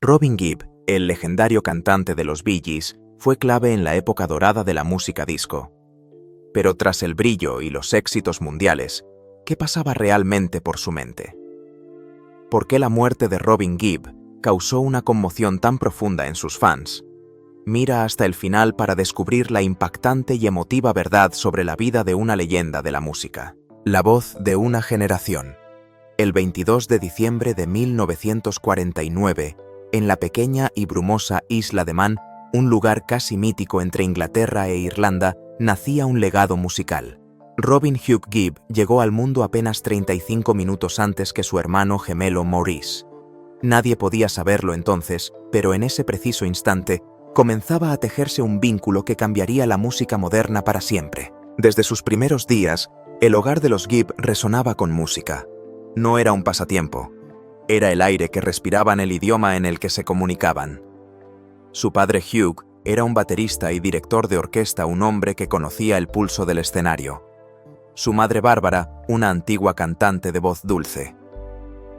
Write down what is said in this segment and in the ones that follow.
Robin Gibb, el legendario cantante de los Bee Gees, fue clave en la época dorada de la música disco. Pero tras el brillo y los éxitos mundiales, ¿qué pasaba realmente por su mente? ¿Por qué la muerte de Robin Gibb causó una conmoción tan profunda en sus fans? Mira hasta el final para descubrir la impactante y emotiva verdad sobre la vida de una leyenda de la música. La voz de una generación. El 22 de diciembre de 1949, en la pequeña y brumosa isla de Man, un lugar casi mítico entre Inglaterra e Irlanda, nacía un legado musical. Robin Hugh Gibb llegó al mundo apenas 35 minutos antes que su hermano gemelo Maurice. Nadie podía saberlo entonces, pero en ese preciso instante comenzaba a tejerse un vínculo que cambiaría la música moderna para siempre. Desde sus primeros días, el hogar de los Gibb resonaba con música. No era un pasatiempo, era el aire que respiraban, el idioma en el que se comunicaban. Su padre Hugh era un baterista y director de orquesta, un hombre que conocía el pulso del escenario. Su madre Bárbara, una antigua cantante de voz dulce.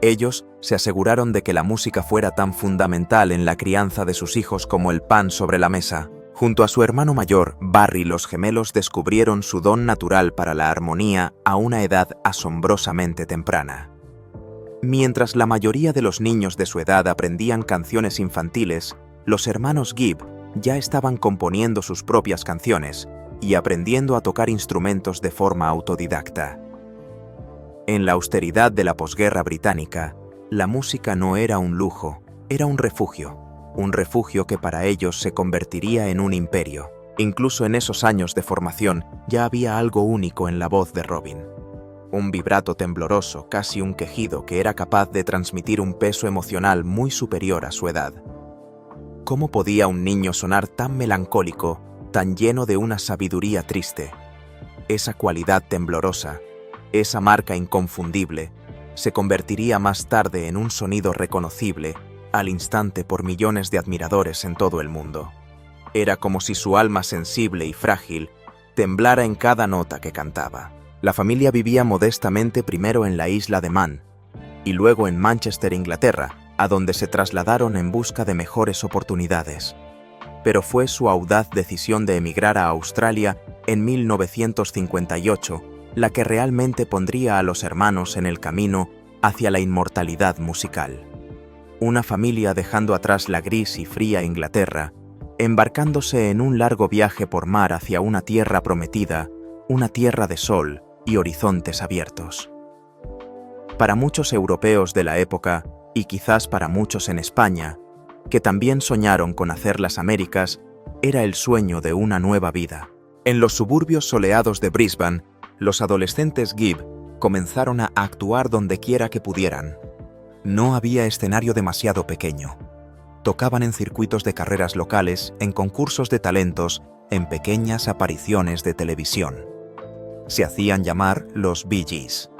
Ellos se aseguraron de que la música fuera tan fundamental en la crianza de sus hijos como el pan sobre la mesa. Junto a su hermano mayor, Barry, los gemelos descubrieron su don natural para la armonía a una edad asombrosamente temprana. Mientras la mayoría de los niños de su edad aprendían canciones infantiles, los hermanos Gibb ya estaban componiendo sus propias canciones y aprendiendo a tocar instrumentos de forma autodidacta. En la austeridad de la posguerra británica, la música no era un lujo, era un refugio que para ellos se convertiría en un imperio. Incluso en esos años de formación ya había algo único en la voz de Robin. Un vibrato tembloroso, casi un quejido que era capaz de transmitir un peso emocional muy superior a su edad. ¿Cómo podía un niño sonar tan melancólico, tan lleno de una sabiduría triste? Esa cualidad temblorosa, esa marca inconfundible, se convertiría más tarde en un sonido reconocible al instante por millones de admiradores en todo el mundo. Era como si su alma sensible y frágil temblara en cada nota que cantaba. La familia vivía modestamente primero en la isla de Man y luego en Manchester, Inglaterra, a donde se trasladaron en busca de mejores oportunidades. Pero fue su audaz decisión de emigrar a Australia en 1958 la que realmente pondría a los hermanos en el camino hacia la inmortalidad musical. Una familia dejando atrás la gris y fría Inglaterra, embarcándose en un largo viaje por mar hacia una tierra prometida, una tierra de sol y horizontes abiertos. Para muchos europeos de la época, y quizás para muchos en España, que también soñaron con hacer las Américas, era el sueño de una nueva vida. En los suburbios soleados de Brisbane, los adolescentes Gibb comenzaron a actuar donde quiera que pudieran. No había escenario demasiado pequeño. Tocaban en circuitos de carreras locales, en concursos de talentos, en pequeñas apariciones de televisión. Se hacían llamar los Bee Gees.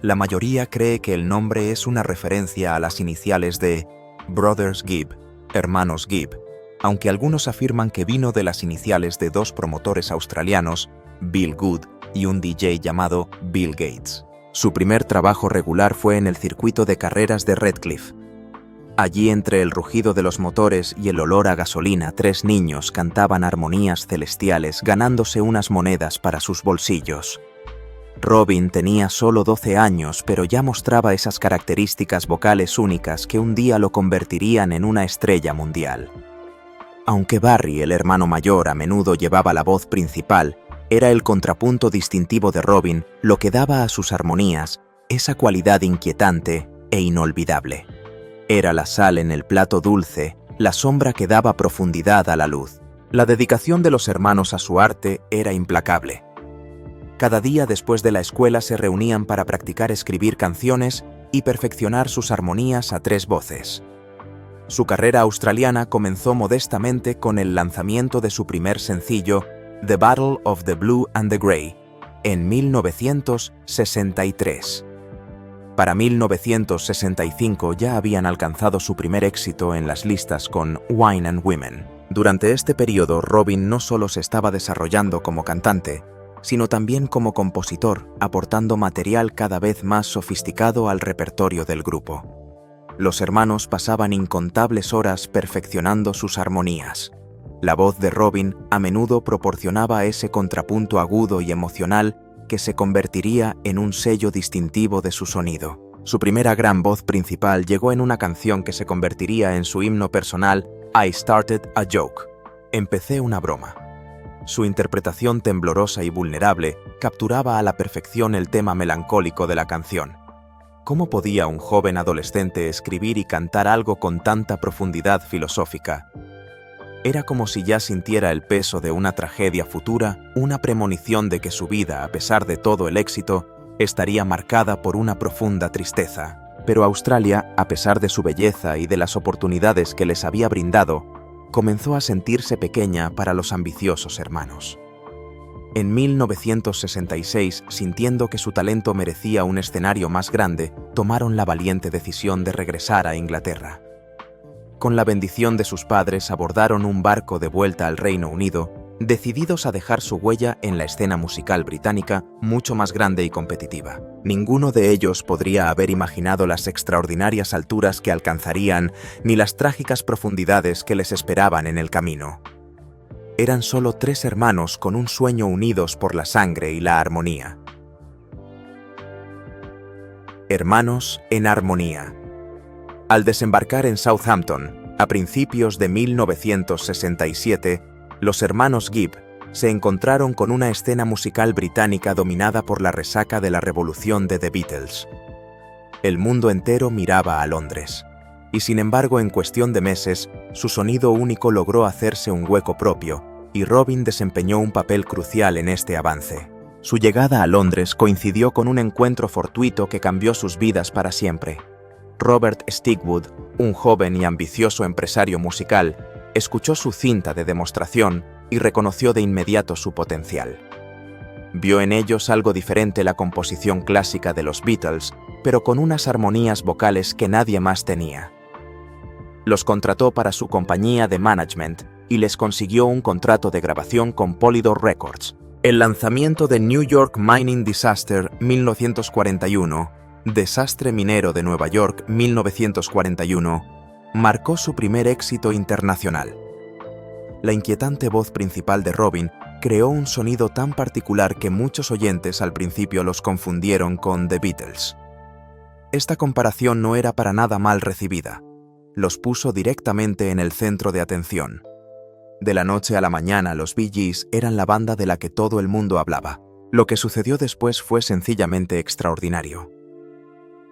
La mayoría cree que el nombre es una referencia a las iniciales de Brothers Gibb, hermanos Gibb, aunque algunos afirman que vino de las iniciales de dos promotores australianos, Bill Good y un DJ llamado Bill Gates. Su primer trabajo regular fue en el circuito de carreras de Redcliffe. Allí, entre el rugido de los motores y el olor a gasolina, tres niños cantaban armonías celestiales, ganándose unas monedas para sus bolsillos. Robin tenía solo 12 años, pero ya mostraba esas características vocales únicas que un día lo convertirían en una estrella mundial. Aunque Barry, el hermano mayor, a menudo llevaba la voz principal, era el contrapunto distintivo de Robin lo que daba a sus armonías esa cualidad inquietante e inolvidable. Era la sal en el plato dulce, la sombra que daba profundidad a la luz. La dedicación de los hermanos a su arte era implacable. Cada día después de la escuela se reunían para practicar escribir canciones y perfeccionar sus armonías a tres voces. Su carrera australiana comenzó modestamente con el lanzamiento de su primer sencillo, The Battle of the Blue and the Grey, en 1963. Para 1965 ya habían alcanzado su primer éxito en las listas con Wine and Women. Durante este periodo, Robin no solo se estaba desarrollando como cantante, sino también como compositor, aportando material cada vez más sofisticado al repertorio del grupo. Los hermanos pasaban incontables horas perfeccionando sus armonías. La voz de Robin a menudo proporcionaba ese contrapunto agudo y emocional que se convertiría en un sello distintivo de su sonido. Su primera gran voz principal llegó en una canción que se convertiría en su himno personal, I Started a Joke. Empecé una broma. Su interpretación temblorosa y vulnerable capturaba a la perfección el tema melancólico de la canción. ¿Cómo podía un joven adolescente escribir y cantar algo con tanta profundidad filosófica? Era como si ya sintiera el peso de una tragedia futura, una premonición de que su vida, a pesar de todo el éxito, estaría marcada por una profunda tristeza. Pero Australia, a pesar de su belleza y de las oportunidades que les había brindado, comenzó a sentirse pequeña para los ambiciosos hermanos. En 1966, sintiendo que su talento merecía un escenario más grande, tomaron la valiente decisión de regresar a Inglaterra. Con la bendición de sus padres abordaron un barco de vuelta al Reino Unido, decididos a dejar su huella en la escena musical británica mucho más grande y competitiva. Ninguno de ellos podría haber imaginado las extraordinarias alturas que alcanzarían ni las trágicas profundidades que les esperaban en el camino. Eran solo 3 hermanos con un sueño unidos por la sangre y la armonía. Hermanos en armonía. Al desembarcar en Southampton, a principios de 1967, los hermanos Gibb se encontraron con una escena musical británica dominada por la resaca de la revolución de The Beatles. El mundo entero miraba a Londres, y sin embargo en cuestión de meses, su sonido único logró hacerse un hueco propio, y Robin desempeñó un papel crucial en este avance. Su llegada a Londres coincidió con un encuentro fortuito que cambió sus vidas para siempre. Robert Stigwood, un joven y ambicioso empresario musical, escuchó su cinta de demostración y reconoció de inmediato su potencial. Vio en ellos algo diferente la composición clásica de los Beatles, pero con unas armonías vocales que nadie más tenía. Los contrató para su compañía de management y les consiguió un contrato de grabación con Polydor Records. El lanzamiento de New York Mining Disaster 1941, Desastre minero de Nueva York 1941, marcó su primer éxito internacional. La inquietante voz principal de Robin creó un sonido tan particular que muchos oyentes al principio los confundieron con The Beatles. Esta comparación no era para nada mal recibida. Los puso directamente en el centro de atención. De la noche a la mañana, los Bee Gees eran la banda de la que todo el mundo hablaba. Lo que sucedió después fue sencillamente extraordinario.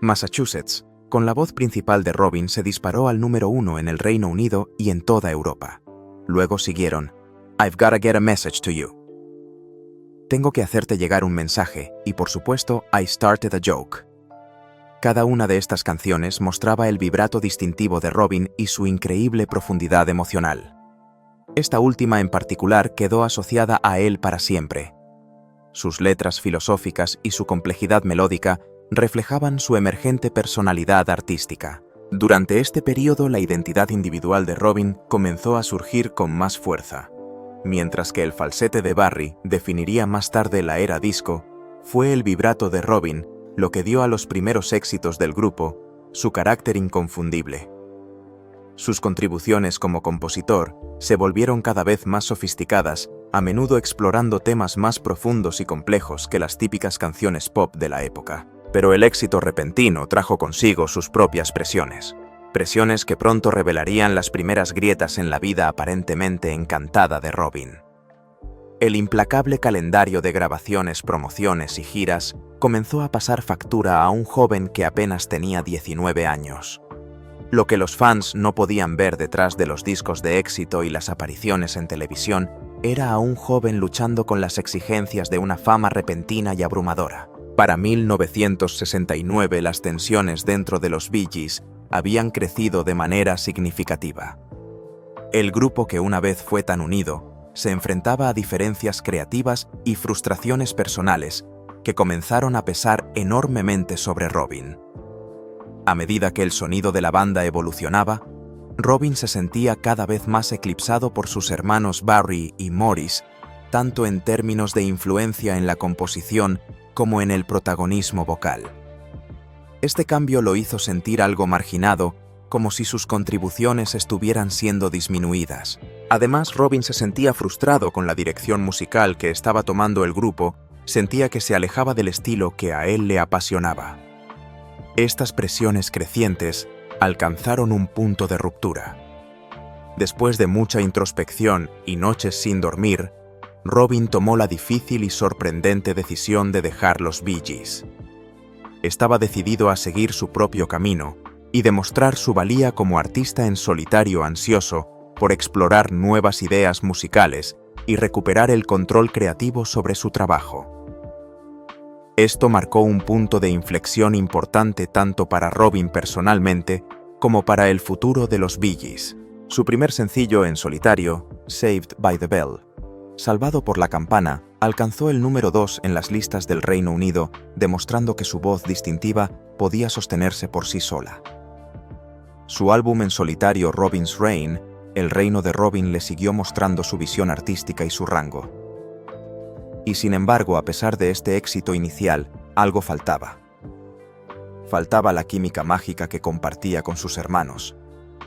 Massachusetts, con la voz principal de Robin, se disparó al número 1 en el Reino Unido y en toda Europa. Luego siguieron I've Gotta Get a Message to You. Tengo que hacerte llegar un mensaje y, por supuesto, I Started a Joke. Cada una de estas canciones mostraba el vibrato distintivo de Robin y su increíble profundidad emocional. Esta última en particular quedó asociada a él para siempre. Sus letras filosóficas y su complejidad melódica reflejaban su emergente personalidad artística. Durante este periodo, la identidad individual de Robin comenzó a surgir con más fuerza. Mientras que el falsete de Barry definiría más tarde la era disco, fue el vibrato de Robin lo que dio a los primeros éxitos del grupo su carácter inconfundible. Sus contribuciones como compositor se volvieron cada vez más sofisticadas, a menudo explorando temas más profundos y complejos que las típicas canciones pop de la época. Pero el éxito repentino trajo consigo sus propias presiones. Presiones que pronto revelarían las primeras grietas en la vida aparentemente encantada de Robin. El implacable calendario de grabaciones, promociones y giras comenzó a pasar factura a un joven que apenas tenía 19 años. Lo que los fans no podían ver detrás de los discos de éxito y las apariciones en televisión era a un joven luchando con las exigencias de una fama repentina y abrumadora. Para 1969 las tensiones dentro de los Bee Gees habían crecido de manera significativa. El grupo que una vez fue tan unido se enfrentaba a diferencias creativas y frustraciones personales que comenzaron a pesar enormemente sobre Robin. A medida que el sonido de la banda evolucionaba, Robin se sentía cada vez más eclipsado por sus hermanos Barry y Maurice, tanto en términos de influencia en la composición como en el protagonismo vocal. Este cambio lo hizo sentir algo marginado, como si sus contribuciones estuvieran siendo disminuidas. Además, Robin se sentía frustrado con la dirección musical que estaba tomando el grupo, sentía que se alejaba del estilo que a él le apasionaba. Estas presiones crecientes alcanzaron un punto de ruptura. Después de mucha introspección y noches sin dormir, Robin tomó la difícil y sorprendente decisión de dejar los Bee Gees. Estaba decidido a seguir su propio camino y demostrar su valía como artista en solitario ansioso por explorar nuevas ideas musicales y recuperar el control creativo sobre su trabajo. Esto marcó un punto de inflexión importante tanto para Robin personalmente como para el futuro de los Bee Gees. Su primer sencillo en solitario, Saved by the Bell, Salvado por la Campana, alcanzó el número 2 en las listas del Reino Unido, demostrando que su voz distintiva podía sostenerse por sí sola. Su álbum en solitario Robin's Reign, El Reino de Robin, le siguió mostrando su visión artística y su rango. Y sin embargo, a pesar de este éxito inicial, algo faltaba. Faltaba la química mágica que compartía con sus hermanos.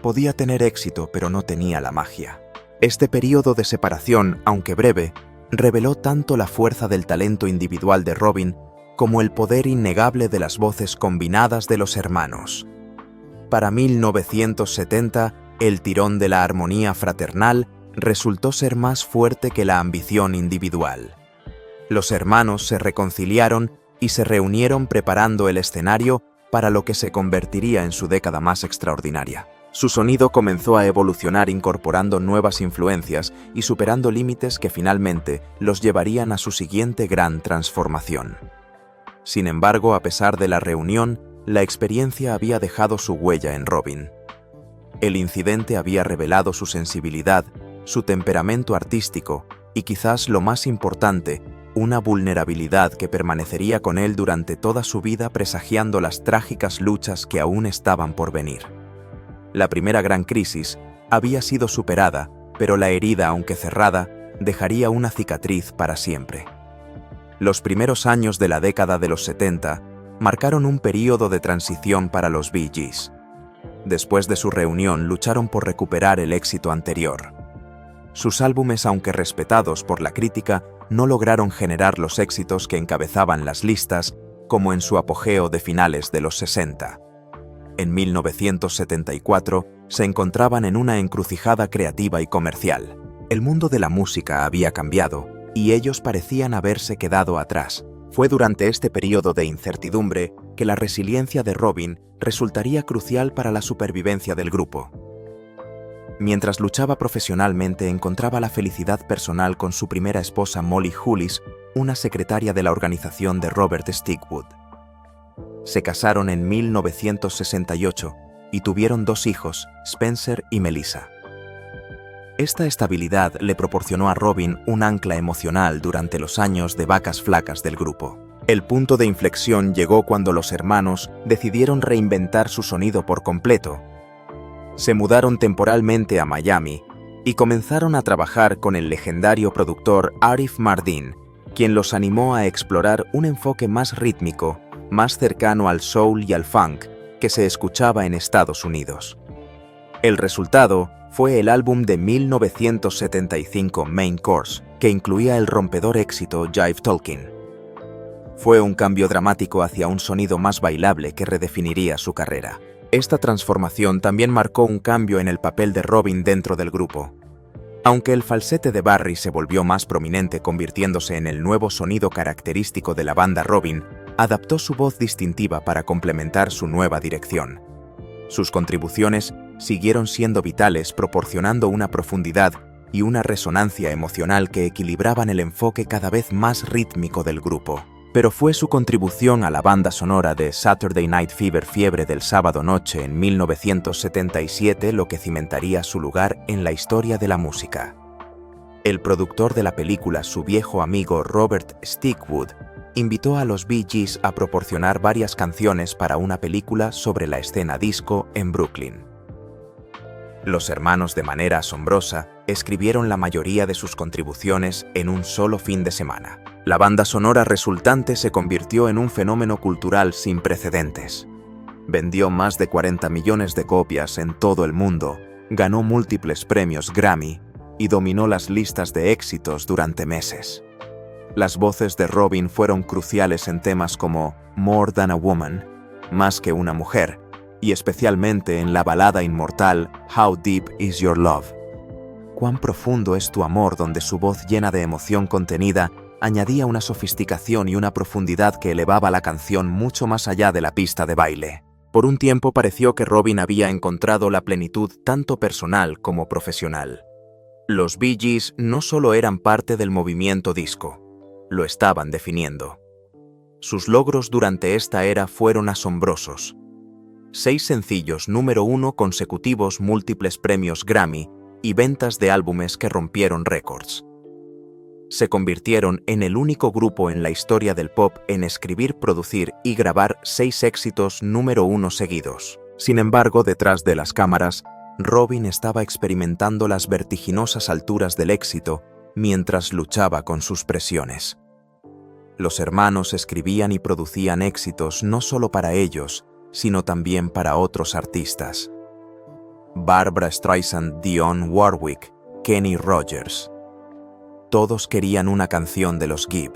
Podía tener éxito, pero no tenía la magia. Este período de separación, aunque breve, reveló tanto la fuerza del talento individual de Robin como el poder innegable de las voces combinadas de los hermanos. Para 1970, el tirón de la armonía fraternal resultó ser más fuerte que la ambición individual. Los hermanos se reconciliaron y se reunieron preparando el escenario para lo que se convertiría en su década más extraordinaria. Su sonido comenzó a evolucionar incorporando nuevas influencias y superando límites que finalmente los llevarían a su siguiente gran transformación. Sin embargo, a pesar de la reunión, la experiencia había dejado su huella en Robin. El incidente había revelado su sensibilidad, su temperamento artístico y, quizás lo más importante, una vulnerabilidad que permanecería con él durante toda su vida, presagiando las trágicas luchas que aún estaban por venir. La primera gran crisis había sido superada, pero la herida, aunque cerrada, dejaría una cicatriz para siempre. Los primeros años de la década de los 70 marcaron un período de transición para los Bee Gees. Después de su reunión, lucharon por recuperar el éxito anterior. Sus álbumes, aunque respetados por la crítica, no lograron generar los éxitos que encabezaban las listas, como en su apogeo de finales de los 60. En 1974, se encontraban en una encrucijada creativa y comercial. El mundo de la música había cambiado, y ellos parecían haberse quedado atrás. Fue durante este periodo de incertidumbre que la resiliencia de Robin resultaría crucial para la supervivencia del grupo. Mientras luchaba profesionalmente, encontraba la felicidad personal con su primera esposa Molly Hulis, una secretaria de la organización de Robert Stigwood. Se casaron en 1968 y tuvieron 2 hijos, Spencer y Melissa. Esta estabilidad le proporcionó a Robin un ancla emocional durante los años de vacas flacas del grupo. El punto de inflexión llegó cuando los hermanos decidieron reinventar su sonido por completo. Se mudaron temporalmente a Miami y comenzaron a trabajar con el legendario productor Arif Mardin, quien los animó a explorar un enfoque más rítmico, más cercano al soul y al funk que se escuchaba en Estados Unidos. El resultado fue el álbum de 1975 Main Course, que incluía el rompedor éxito Jive Talking. Fue un cambio dramático hacia un sonido más bailable que redefiniría su carrera. Esta transformación también marcó un cambio en el papel de Robin dentro del grupo. Aunque el falsete de Barry se volvió más prominente, convirtiéndose en el nuevo sonido característico de la banda, Robin adaptó su voz distintiva para complementar su nueva dirección. Sus contribuciones siguieron siendo vitales, proporcionando una profundidad y una resonancia emocional que equilibraban el enfoque cada vez más rítmico del grupo. Pero fue su contribución a la banda sonora de Saturday Night Fever, Fiebre del Sábado Noche, en 1977 lo que cimentaría su lugar en la historia de la música. El productor de la película, su viejo amigo Robert Stigwood, invitó a los Bee Gees a proporcionar varias canciones para una película sobre la escena disco en Brooklyn. Los hermanos, de manera asombrosa, escribieron la mayoría de sus contribuciones en un solo fin de semana. La banda sonora resultante se convirtió en un fenómeno cultural sin precedentes. Vendió más de 40 millones de copias en todo el mundo, ganó múltiples premios Grammy y dominó las listas de éxitos durante meses. Las voces de Robin fueron cruciales en temas como More Than a Woman, Más que una mujer, y especialmente en la balada inmortal How Deep Is Your Love. Cuán profundo es tu amor, donde su voz llena de emoción contenida añadía una sofisticación y una profundidad que elevaba la canción mucho más allá de la pista de baile. Por un tiempo pareció que Robin había encontrado la plenitud tanto personal como profesional. Los Bee Gees no solo eran parte del movimiento disco, lo estaban definiendo. Sus logros durante esta era fueron asombrosos. 6 sencillos número 1 consecutivos, múltiples premios Grammy y ventas de álbumes que rompieron récords. Se convirtieron en el único grupo en la historia del pop en escribir, producir y grabar 6 éxitos número 1 seguidos. Sin embargo, detrás de las cámaras, Robin estaba experimentando las vertiginosas alturas del éxito mientras luchaba con sus presiones. Los hermanos escribían y producían éxitos no solo para ellos, sino también para otros artistas. Barbra Streisand, Dionne Warwick, Kenny Rogers. Todos querían una canción de los Gibb.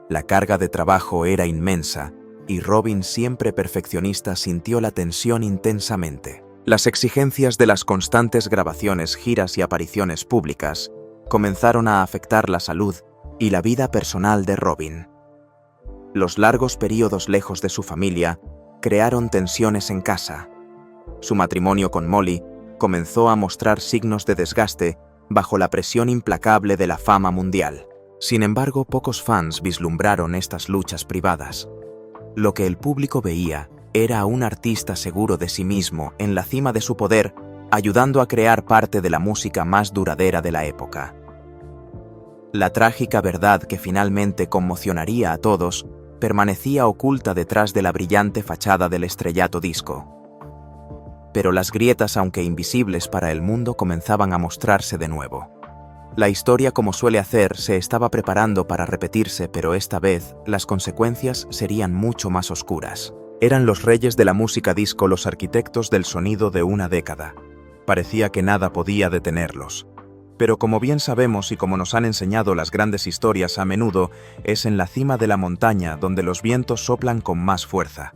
La carga de trabajo era inmensa y Robin, siempre perfeccionista, sintió la tensión intensamente. Las exigencias de las constantes grabaciones, giras y apariciones públicas comenzaron a afectar la salud y la vida personal de Robin. Los largos períodos lejos de su familia crearon tensiones en casa. Su matrimonio con Molly comenzó a mostrar signos de desgaste bajo la presión implacable de la fama mundial. Sin embargo, pocos fans vislumbraron estas luchas privadas. Lo que el público veía era a un artista seguro de sí mismo, en la cima de su poder, ayudando a crear parte de la música más duradera de la época. La trágica verdad, que finalmente conmocionaría a todos, permanecía oculta detrás de la brillante fachada del estrellato disco. Pero las grietas, aunque invisibles para el mundo, comenzaban a mostrarse de nuevo. La historia, como suele hacer, se estaba preparando para repetirse, pero esta vez las consecuencias serían mucho más oscuras. Eran los reyes de la música disco, los arquitectos del sonido de una década. Parecía que nada podía detenerlos. Pero como bien sabemos y como nos han enseñado las grandes historias, a menudo es en la cima de la montaña donde los vientos soplan con más fuerza.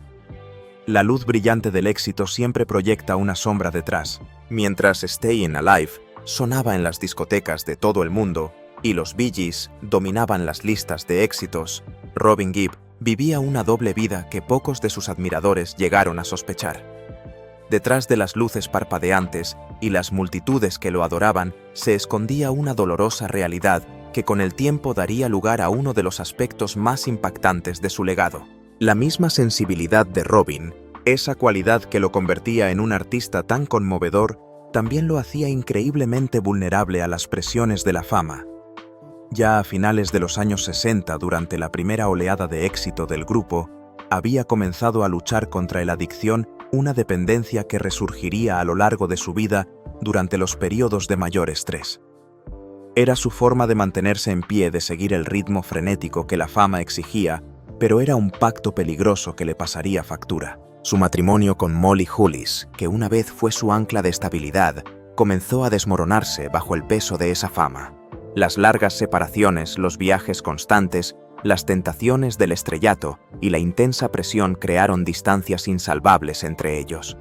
La luz brillante del éxito siempre proyecta una sombra detrás. Mientras Stayin' Alive sonaba en las discotecas de todo el mundo y los Bee Gees dominaban las listas de éxitos, Robin Gibb vivía una doble vida que pocos de sus admiradores llegaron a sospechar. Detrás de las luces parpadeantes y las multitudes que lo adoraban, se escondía una dolorosa realidad que con el tiempo daría lugar a uno de los aspectos más impactantes de su legado. La misma sensibilidad de Robin, esa cualidad que lo convertía en un artista tan conmovedor, también lo hacía increíblemente vulnerable a las presiones de la fama. Ya a finales de los años 60, durante la primera oleada de éxito del grupo, había comenzado a luchar contra la adicción, una dependencia que resurgiría a lo largo de su vida durante los periodos de mayor estrés. Era su forma de mantenerse en pie, de seguir el ritmo frenético que la fama exigía, pero era un pacto peligroso que le pasaría factura. Su matrimonio con Molly Hulis, que una vez fue su ancla de estabilidad, comenzó a desmoronarse bajo el peso de esa fama. Las largas separaciones, los viajes constantes, las tentaciones del estrellato y la intensa presión crearon distancias insalvables entre ellos.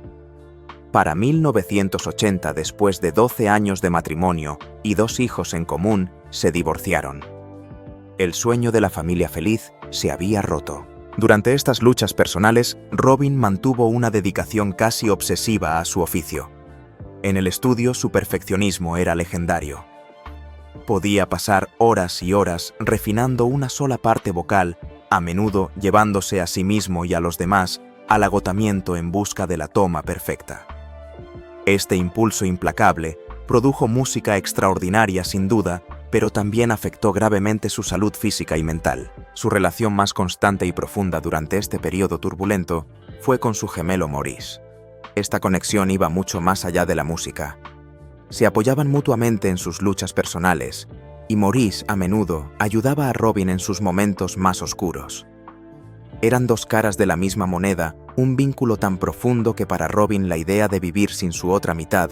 Para 1980, después de 12 años de matrimonio y 2 hijos en común, se divorciaron. El sueño de la familia feliz se había roto. Durante estas luchas personales, Robin mantuvo una dedicación casi obsesiva a su oficio. En el estudio, su perfeccionismo era legendario. Podía pasar horas y horas refinando una sola parte vocal, a menudo llevándose a sí mismo y a los demás al agotamiento en busca de la toma perfecta. Este impulso implacable produjo música extraordinaria sin duda, pero también afectó gravemente su salud física y mental. Su relación más constante y profunda durante este periodo turbulento fue con su gemelo Maurice. Esta conexión iba mucho más allá de la música. Se apoyaban mutuamente en sus luchas personales, y Maurice a menudo ayudaba a Robin en sus momentos más oscuros. Eran dos caras de la misma moneda, un vínculo tan profundo que para Robin la idea de vivir sin su otra mitad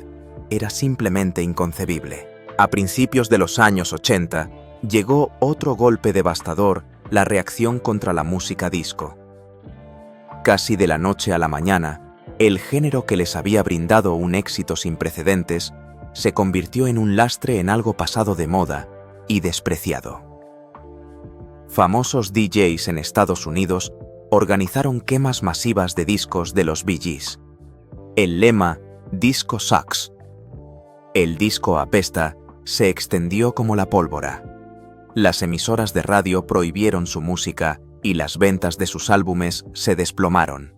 era simplemente inconcebible. A principios de los años 80, llegó otro golpe devastador, la reacción contra la música disco. Casi de la noche a la mañana, el género que les había brindado un éxito sin precedentes se convirtió en un lastre, en algo pasado de moda y despreciado. Famosos DJs en Estados Unidos organizaron quemas masivas de discos de los Bee Gees. El lema "Disco sucks", el disco apesta, se extendió como la pólvora. Las emisoras de radio prohibieron su música y las ventas de sus álbumes se desplomaron.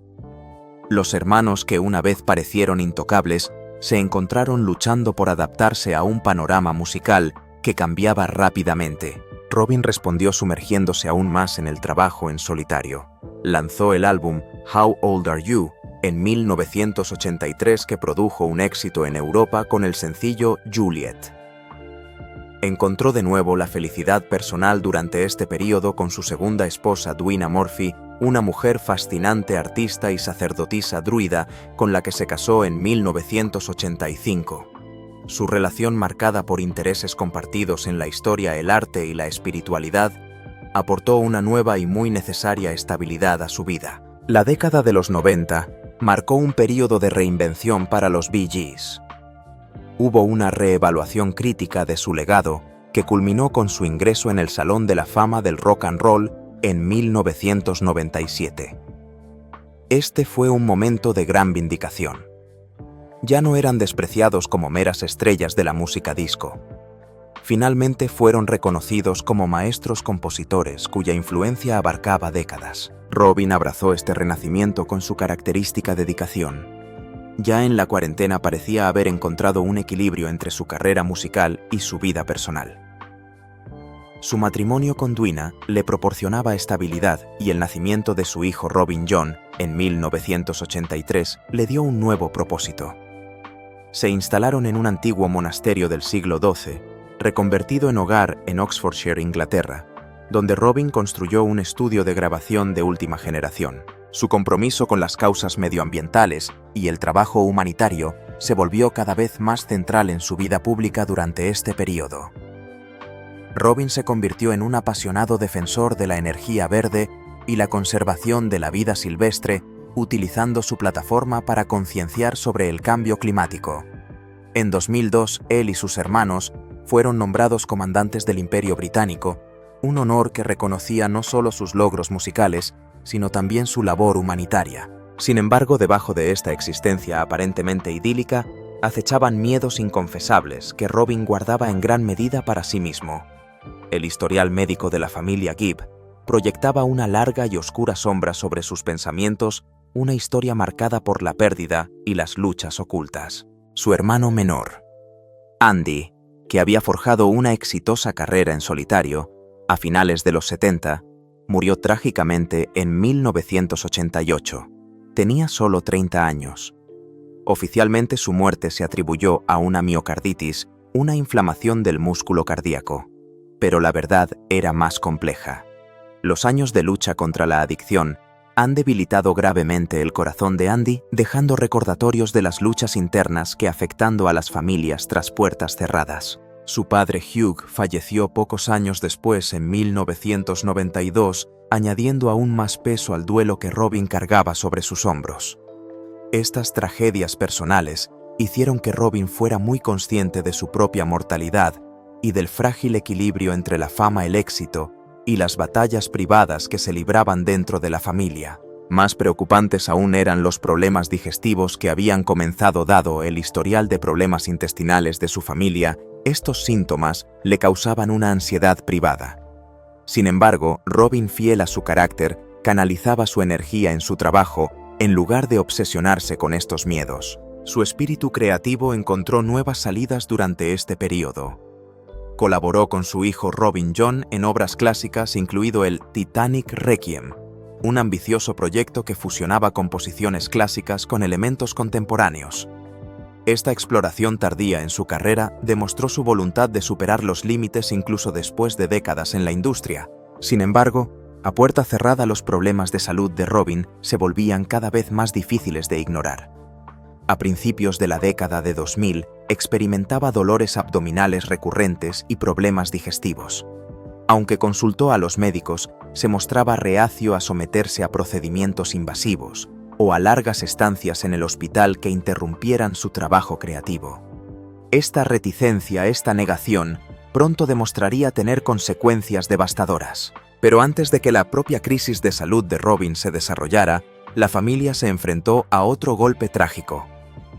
Los hermanos, que una vez parecieron intocables, se encontraron luchando por adaptarse a un panorama musical que cambiaba rápidamente. Robin respondió sumergiéndose aún más en el trabajo en solitario. Lanzó el álbum How Old Are You en 1983, que produjo un éxito en Europa con el sencillo Juliet. Encontró de nuevo la felicidad personal durante este período con su segunda esposa Dwina Murphy, una mujer fascinante, artista y sacerdotisa druida con la que se casó en 1985. Su relación, marcada por intereses compartidos en la historia, el arte y la espiritualidad, aportó una nueva y muy necesaria estabilidad a su vida. La década de los 90 marcó un período de reinvención para los Bee Gees. Hubo una reevaluación crítica de su legado que culminó con su ingreso en el Salón de la Fama del Rock and Roll en 1997. Este fue un momento de gran vindicación. Ya no eran despreciados como meras estrellas de la música disco. Finalmente fueron reconocidos como maestros compositores cuya influencia abarcaba décadas. Robin abrazó este renacimiento con su característica dedicación. Ya en la cuarentena parecía haber encontrado un equilibrio entre su carrera musical y su vida personal. Su matrimonio con Dwina le proporcionaba estabilidad y el nacimiento de su hijo Robin John en 1983 le dio un nuevo propósito. Se instalaron en un antiguo monasterio del siglo XII, reconvertido en hogar en Oxfordshire, Inglaterra, donde Robin construyó un estudio de grabación de última generación. Su compromiso con las causas medioambientales y el trabajo humanitario se volvió cada vez más central en su vida pública durante este periodo. Robin se convirtió en un apasionado defensor de la energía verde y la conservación de la vida silvestre, utilizando su plataforma para concienciar sobre el cambio climático. En 2002, él y sus hermanos fueron nombrados comandantes del Imperio Británico, un honor que reconocía no solo sus logros musicales, sino también su labor humanitaria. Sin embargo, debajo de esta existencia aparentemente idílica, acechaban miedos inconfesables que Robin guardaba en gran medida para sí mismo. El historial médico de la familia Gibb proyectaba una larga y oscura sombra sobre sus pensamientos, una historia marcada por la pérdida y las luchas ocultas. Su hermano menor, Andy, que había forjado una exitosa carrera en solitario, a finales de los 70, murió trágicamente en 1988. Tenía solo 30 años. Oficialmente su muerte se atribuyó a una miocarditis, una inflamación del músculo cardíaco. Pero la verdad era más compleja. Los años de lucha contra la adicción han debilitado gravemente el corazón de Andy, dejando recordatorios de las luchas internas que afectando a las familias tras puertas cerradas. Su padre Hugh falleció pocos años después, en 1992, añadiendo aún más peso al duelo que Robin cargaba sobre sus hombros. Estas tragedias personales hicieron que Robin fuera muy consciente de su propia mortalidad y del frágil equilibrio entre la fama, el éxito y las batallas privadas que se libraban dentro de la familia. Más preocupantes aún eran los problemas digestivos que habían comenzado. Dado el historial de problemas intestinales de su familia, estos síntomas le causaban una ansiedad privada. Sin embargo, Robin, fiel a su carácter, canalizaba su energía en su trabajo en lugar de obsesionarse con estos miedos. Su espíritu creativo encontró nuevas salidas durante este período. Colaboró con su hijo Robin John en obras clásicas, incluido el Titanic Requiem, un ambicioso proyecto que fusionaba composiciones clásicas con elementos contemporáneos. Esta exploración tardía en su carrera demostró su voluntad de superar los límites incluso después de décadas en la industria. Sin embargo, A puerta cerrada, los problemas de salud de Robin se volvían cada vez más difíciles de ignorar. A principios de la década de 2000, experimentaba dolores abdominales recurrentes y problemas digestivos. Aunque consultó a los médicos, se mostraba reacio a someterse a procedimientos invasivos o a largas estancias en el hospital que interrumpieran su trabajo creativo. Esta reticencia, esta negación, pronto demostraría tener consecuencias devastadoras. Pero antes de que la propia crisis de salud de Robin se desarrollara, la familia se enfrentó a otro golpe trágico,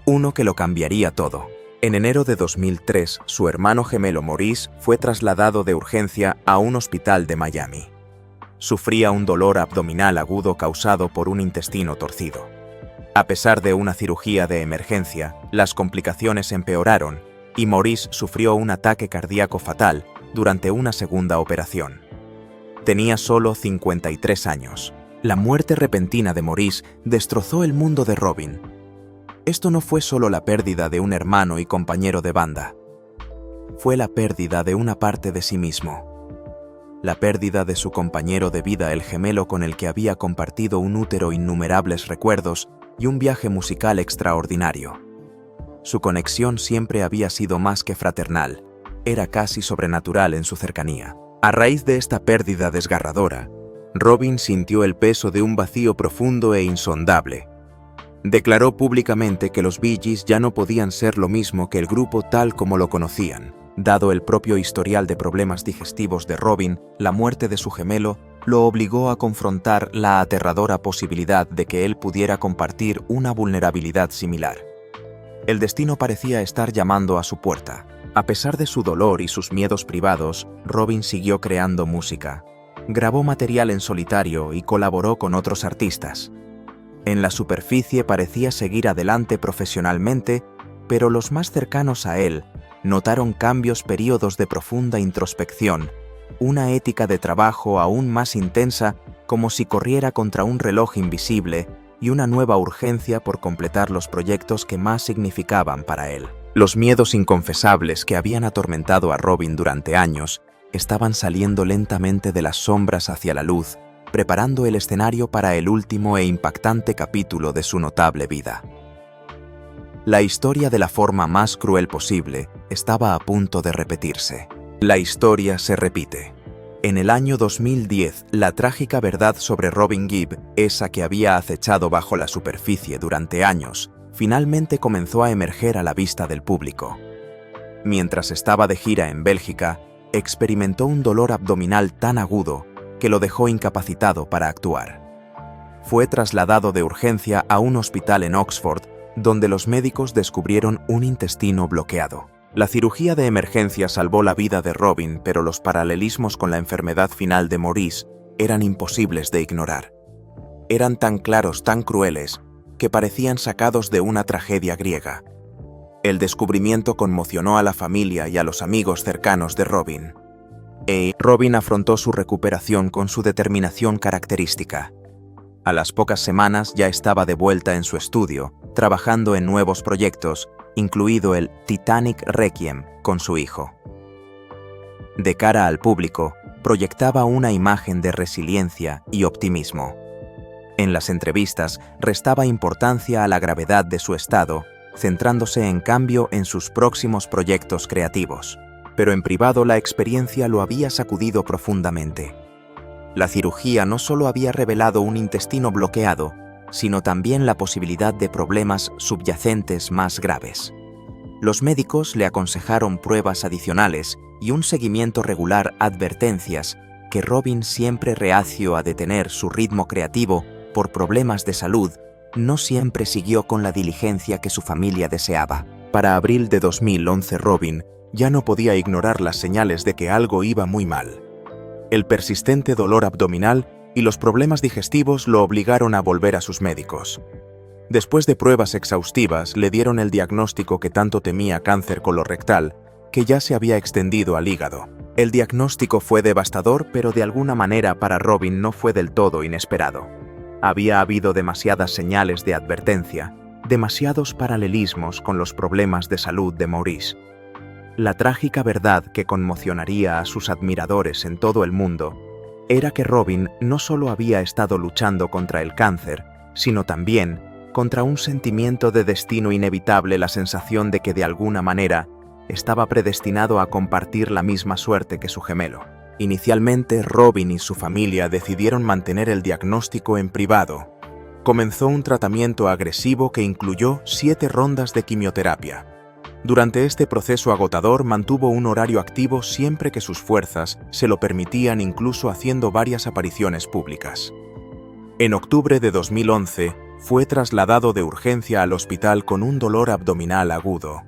uno que lo cambiaría todo. En enero de 2003, su hermano gemelo Maurice fue trasladado de urgencia a un hospital de Miami. Sufría un dolor abdominal agudo causado por un intestino torcido. A pesar de una cirugía de emergencia, las complicaciones empeoraron y Maurice sufrió un ataque cardíaco fatal durante una segunda operación. Tenía solo 53 años. La muerte repentina de Maurice destrozó el mundo de Robin. Esto no fue solo la pérdida de un hermano y compañero de banda. Fue la pérdida de una parte de sí mismo. La pérdida de su compañero de vida, el gemelo con el que había compartido un útero, innumerables recuerdos y un viaje musical extraordinario. Su conexión siempre había sido más que fraternal, era casi sobrenatural en su cercanía. A raíz de esta pérdida desgarradora, Robin sintió el peso de un vacío profundo e insondable. Declaró públicamente que los Bee Gees ya no podían ser lo mismo que el grupo tal como lo conocían. Dado el propio historial de problemas digestivos de Robin, la muerte de su gemelo lo obligó a confrontar la aterradora posibilidad de que él pudiera compartir una vulnerabilidad similar. El destino parecía estar llamando a su puerta. A pesar de su dolor y sus miedos privados, Robin siguió creando música. Grabó material en solitario y colaboró con otros artistas. En la superficie parecía seguir adelante profesionalmente, pero los más cercanos a él notaron periodos de profunda introspección, una ética de trabajo aún más intensa, como si corriera contra un reloj invisible, y una nueva urgencia por completar los proyectos que más significaban para él. Los miedos inconfesables que habían atormentado a Robin durante años estaban saliendo lentamente de las sombras hacia la luz, preparando el escenario para el último e impactante capítulo de su notable vida. La historia, de la forma más cruel posible, estaba a punto de repetirse. La historia se repite. En el año 2010, la trágica verdad sobre Robin Gibb, esa que había acechado bajo la superficie durante años, finalmente comenzó a emerger a la vista del público. Mientras estaba de gira en Bélgica, experimentó un dolor abdominal tan agudo que lo dejó incapacitado para actuar. Fue trasladado de urgencia a un hospital en Oxford, donde los médicos descubrieron un intestino bloqueado. La cirugía de emergencia salvó la vida de Robin, pero los paralelismos con la enfermedad final de Maurice eran imposibles de ignorar. Eran tan claros, tan crueles, que parecían sacados de una tragedia griega. El descubrimiento conmocionó a la familia y a los amigos cercanos de Robin. Robin afrontó su recuperación con su determinación característica. A las pocas semanas ya estaba de vuelta en su estudio, trabajando en nuevos proyectos, incluido el Titanic Requiem con su hijo. De cara al público, proyectaba una imagen de resiliencia y optimismo. En las entrevistas, restaba importancia a la gravedad de su estado, centrándose en cambio en sus próximos proyectos creativos. Pero en privado la experiencia lo había sacudido profundamente. La cirugía no solo había revelado un intestino bloqueado, sino también la posibilidad de problemas subyacentes más graves. Los médicos le aconsejaron pruebas adicionales y un seguimiento regular, advertencias que Robin, siempre reacio a detener su ritmo creativo por problemas de salud, no siempre siguió con la diligencia que su familia deseaba. Para abril de 2011, Robin ya no podía ignorar las señales de que algo iba muy mal. El persistente dolor abdominal y los problemas digestivos lo obligaron a volver a sus médicos. Después de pruebas exhaustivas, le dieron el diagnóstico que tanto temía: cáncer colorectal, que ya se había extendido al hígado. El diagnóstico fue devastador, pero de alguna manera para Robin no fue del todo inesperado. Había habido demasiadas señales de advertencia, demasiados paralelismos con los problemas de salud de Maurice. La trágica verdad que conmocionaría a sus admiradores en todo el mundo era que Robin no solo había estado luchando contra el cáncer, sino también contra un sentimiento de destino inevitable, la sensación de que de alguna manera estaba predestinado a compartir la misma suerte que su gemelo. Inicialmente, Robin y su familia decidieron mantener el diagnóstico en privado. Comenzó un tratamiento agresivo que incluyó 7 rondas de quimioterapia. Durante este proceso agotador mantuvo un horario activo siempre que sus fuerzas se lo permitían, incluso haciendo varias apariciones públicas. En octubre de 2011, fue trasladado de urgencia al hospital con un dolor abdominal agudo.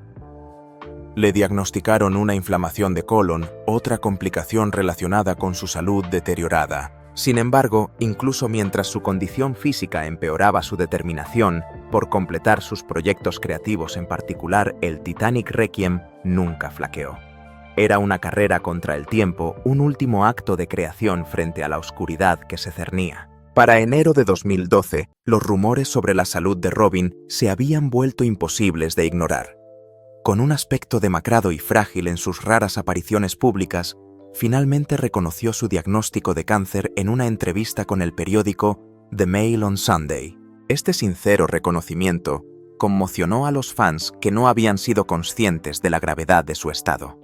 Le diagnosticaron una inflamación de colon, otra complicación relacionada con su salud deteriorada. Sin embargo, incluso mientras su condición física empeoraba, su determinación por completar sus proyectos creativos, en particular el Titanic Requiem, nunca flaqueó. Era una carrera contra el tiempo, un último acto de creación frente a la oscuridad que se cernía. Para enero de 2012, los rumores sobre la salud de Robin se habían vuelto imposibles de ignorar. Con un aspecto demacrado y frágil en sus raras apariciones públicas, finalmente reconoció su diagnóstico de cáncer en una entrevista con el periódico The Mail on Sunday. Este sincero reconocimiento conmocionó a los fans que no habían sido conscientes de la gravedad de su estado.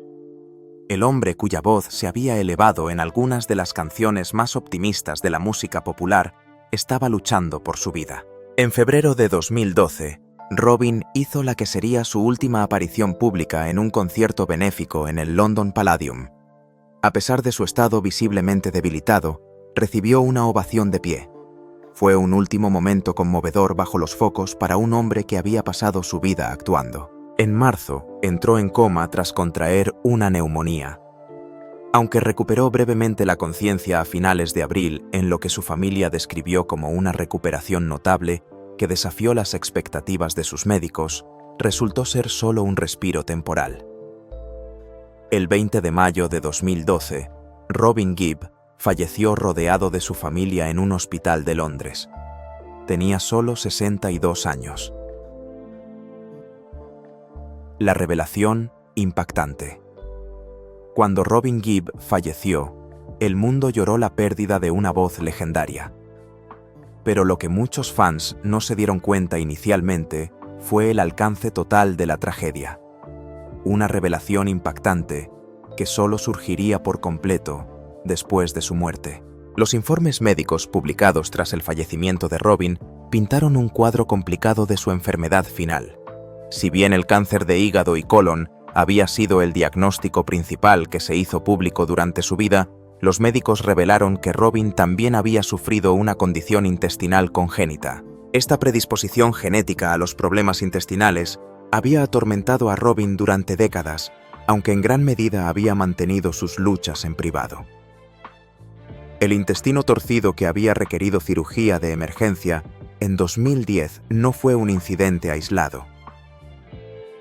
El hombre cuya voz se había elevado en algunas de las canciones más optimistas de la música popular estaba luchando por su vida. En febrero de 2012, Robin hizo la que sería su última aparición pública en un concierto benéfico en el London Palladium. A pesar de su estado visiblemente debilitado, recibió una ovación de pie. Fue un último momento conmovedor bajo los focos para un hombre que había pasado su vida actuando. En marzo, entró en coma tras contraer una neumonía. Aunque recuperó brevemente la conciencia a finales de abril, en lo que su familia describió como una recuperación notable que desafió las expectativas de sus médicos, resultó ser solo un respiro temporal. El 20 de mayo de 2012, Robin Gibb falleció rodeado de su familia en un hospital de Londres. Tenía solo 62 años. La revelación impactante. Cuando Robin Gibb falleció, el mundo lloró la pérdida de una voz legendaria. Pero lo que muchos fans no se dieron cuenta inicialmente fue el alcance total de la tragedia. Una revelación impactante que solo surgiría por completo después de su muerte. Los informes médicos publicados tras el fallecimiento de Robin pintaron un cuadro complicado de su enfermedad final. Si bien el cáncer de hígado y colon había sido el diagnóstico principal que se hizo público durante su vida, los médicos revelaron que Robin también había sufrido una condición intestinal congénita. Esta predisposición genética a los problemas intestinales había atormentado a Robin durante décadas, aunque en gran medida había mantenido sus luchas en privado. El intestino torcido, que había requerido cirugía de emergencia, en 2010 no fue un incidente aislado.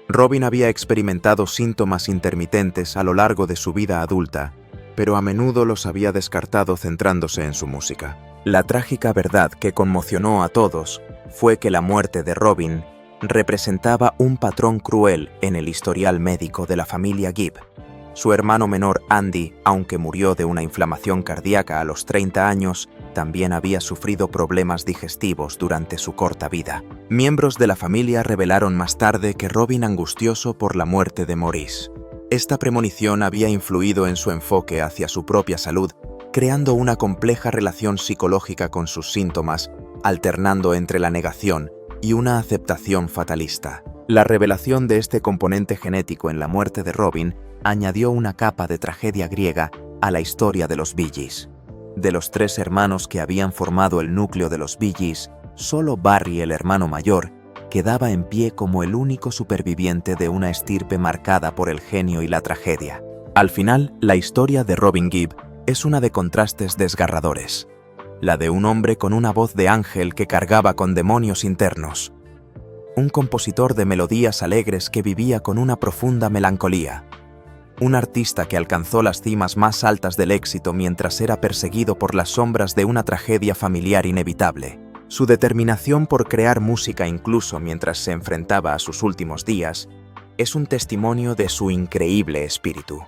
Robin había experimentado síntomas intermitentes a lo largo de su vida adulta, pero a menudo los había descartado centrándose en su música. La trágica verdad que conmocionó a todos fue que la muerte de Robin representaba un patrón cruel en el historial médico de la familia Gibb. Su hermano menor Andy, aunque murió de una inflamación cardíaca a los 30 años, también había sufrido problemas digestivos durante su corta vida. Miembros de la familia revelaron más tarde que Robin, angustioso por la muerte de Maurice. Esta premonición había influido en su enfoque hacia su propia salud, creando una compleja relación psicológica con sus síntomas, alternando entre la negación y una aceptación fatalista. La revelación de este componente genético en la muerte de Robin añadió una capa de tragedia griega a la historia de los Bee Gees. De los 3 hermanos que habían formado el núcleo de los Bee Gees, solo Barry, el hermano mayor, quedaba en pie como el único superviviente de una estirpe marcada por el genio y la tragedia. Al final, la historia de Robin Gibb es una de contrastes desgarradores. La de un hombre con una voz de ángel que cargaba con demonios internos. Un compositor de melodías alegres que vivía con una profunda melancolía. Un artista que alcanzó las cimas más altas del éxito mientras era perseguido por las sombras de una tragedia familiar inevitable. Su determinación por crear música incluso mientras se enfrentaba a sus últimos días es un testimonio de su increíble espíritu.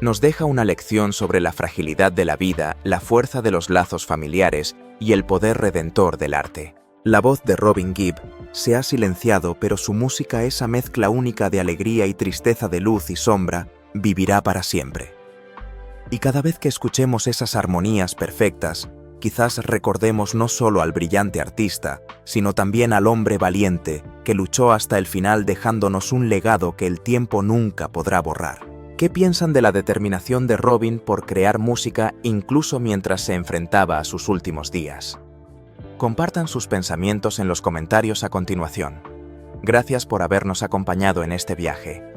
Nos deja una lección sobre la fragilidad de la vida, la fuerza de los lazos familiares y el poder redentor del arte. La voz de Robin Gibb se ha silenciado, pero su música, esa mezcla única de alegría y tristeza, de luz y sombra, vivirá para siempre. Y cada vez que escuchemos esas armonías perfectas, quizás recordemos no solo al brillante artista, sino también al hombre valiente que luchó hasta el final, dejándonos un legado que el tiempo nunca podrá borrar. ¿Qué piensan de la determinación de Robin por crear música incluso mientras se enfrentaba a sus últimos días? Compartan sus pensamientos en los comentarios a continuación. Gracias por habernos acompañado en este viaje.